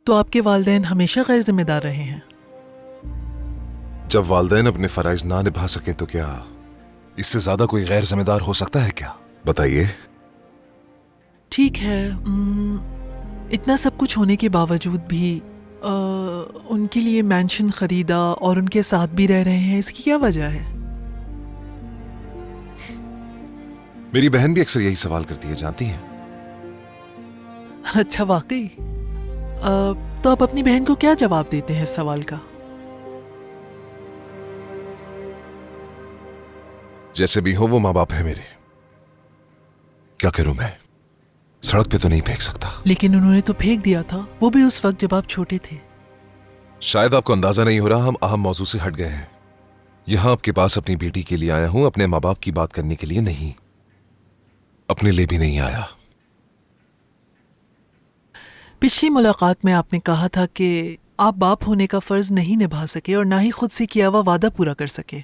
तो आपके वालिदैन हमेशा गैर जिम्मेदार रहे हैं? जब वालिदैन अपने फराइज ना निभा सकें तो क्या इससे ज्यादा कोई गैर जिम्मेदार हो सकता है क्या? बताइए। ठीक है, इतना सब कुछ होने के बावजूद भी उनके लिए मैंशन खरीदा और उनके साथ भी रह रहे हैं, इसकी क्या वजह है? मेरी बहन भी अक्सर यही सवाल करती है, जानती हैं? अच्छा, वाकई? तो आप अपनी बहन को क्या जवाब देते हैं इस सवाल का? जैसे भी हो वो माँ बाप है मेरे। क्या करूं मैं? सड़क पे तो नहीं फेंक सकता। लेकिन उन्होंने तो फेंक दिया था, वो भी उस वक्त जब आप छोटे थे। शायद आपको अंदाजा नहीं हो रहा, हम अहम मौजू से हट गए हैं। यहां आपके पास अपनी बेटी के लिए आया हूं, अपने माँ बाप की बात करने के लिए नहीं। अपने लिए भी नहीं आया। पिछली मुलाकात में आपने कहा था कि आप बाप होने का फर्ज नहीं निभा सके और ना ही खुद से किया हुआ वादा पूरा कर सके।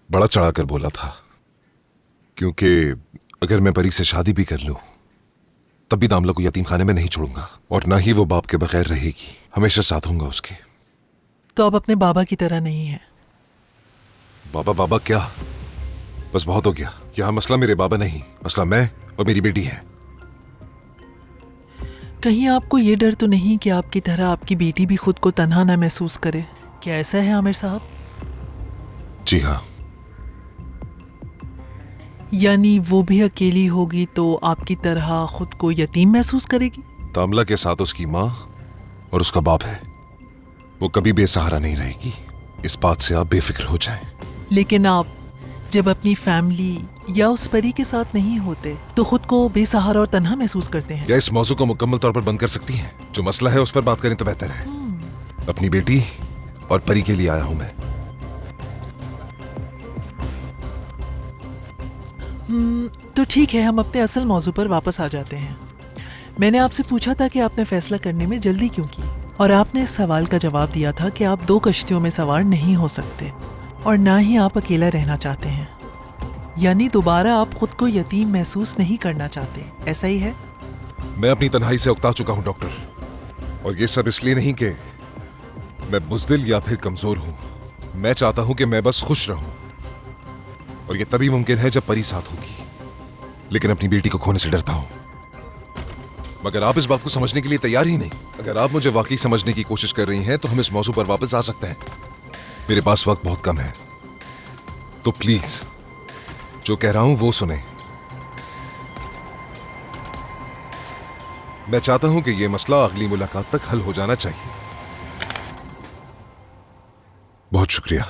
बड़ा चढ़ाकर बोला था, क्योंकि अगर मैं परी से शादी भी कर लूं तब भी दामला को यतीम खाने में नहीं छोड़ूंगा और ना ही वो बाप के बगैर रहेगी। हमेशा साथ होऊंगा उसके। तो आप अपने बाबा की तरह नहीं हैं। बाबा बाबा क्या? बस बहुत हो गया। यहां मसला मेरे बाबा नहीं, मसला मैं और मेरी बेटी है। कहीं आपको ये डर तो नहीं कि आपकी तरह आपकी बेटी भी खुद को तन्हा ना महसूस करे? क्या ऐसा है आमिर साहब? जी हाँ। यानी वो भी अकेली होगी तो आपकी तरह खुद को यतीम महसूस करेगी? दामला के साथ उसकी माँ और उसका बाप है। वो कभी बेसहारा नहीं रहेगी, इस बात से आप बेफिक्र हो जाएं। लेकिन आप जब अपनी फैमिली या उस परी के साथ नहीं होते तो खुद को बेसहारा और तन्हा महसूस करते हैं। क्या इस मौजू को मुकम्मल तौर पर बंद कर सकती हैं? जो मसला है उस पर बात करें तो बेहतर है। अपनी बेटी और परी के लिए आया हूं मैं। तो ठीक है, हम अपने असल मौजू पर वापस आ जाते हैं। मैंने आपसे पूछा था कि आपने फैसला करने में जल्दी क्यों की, और आपने इस सवाल का जवाब दिया था कि आप 2 कश्तियों में सवार नहीं हो सकते और ना ही आप अकेला रहना चाहते हैं। यानी दोबारा आप खुद को यतीम महसूस नहीं करना चाहते, ऐसा ही है? मैं अपनी तन्हाई से उकता चुका हूं डॉक्टर, और ये सब इसलिए नहीं कि मैं बुज़दिल या फिर कमजोर हूं। मैं चाहता हूं कि मैं बस खुश रहूं, और ये तभी मुमकिन है जब परी साथ होगी। लेकिन अपनी बेटी को खोने से डरता हूं। मगर आप इस बात को समझने के लिए तैयार ही नहीं। अगर आप मुझे वाकई समझने की कोशिश कर रही हैं तो हम इस मौजू पर वापस आ सकते हैं। मेरे पास वक्त बहुत कम है, तो प्लीज जो कह रहा हूं वो सुने। मैं चाहता हूं कि यह मसला अगली मुलाकात तक हल हो जाना चाहिए। बहुत शुक्रिया।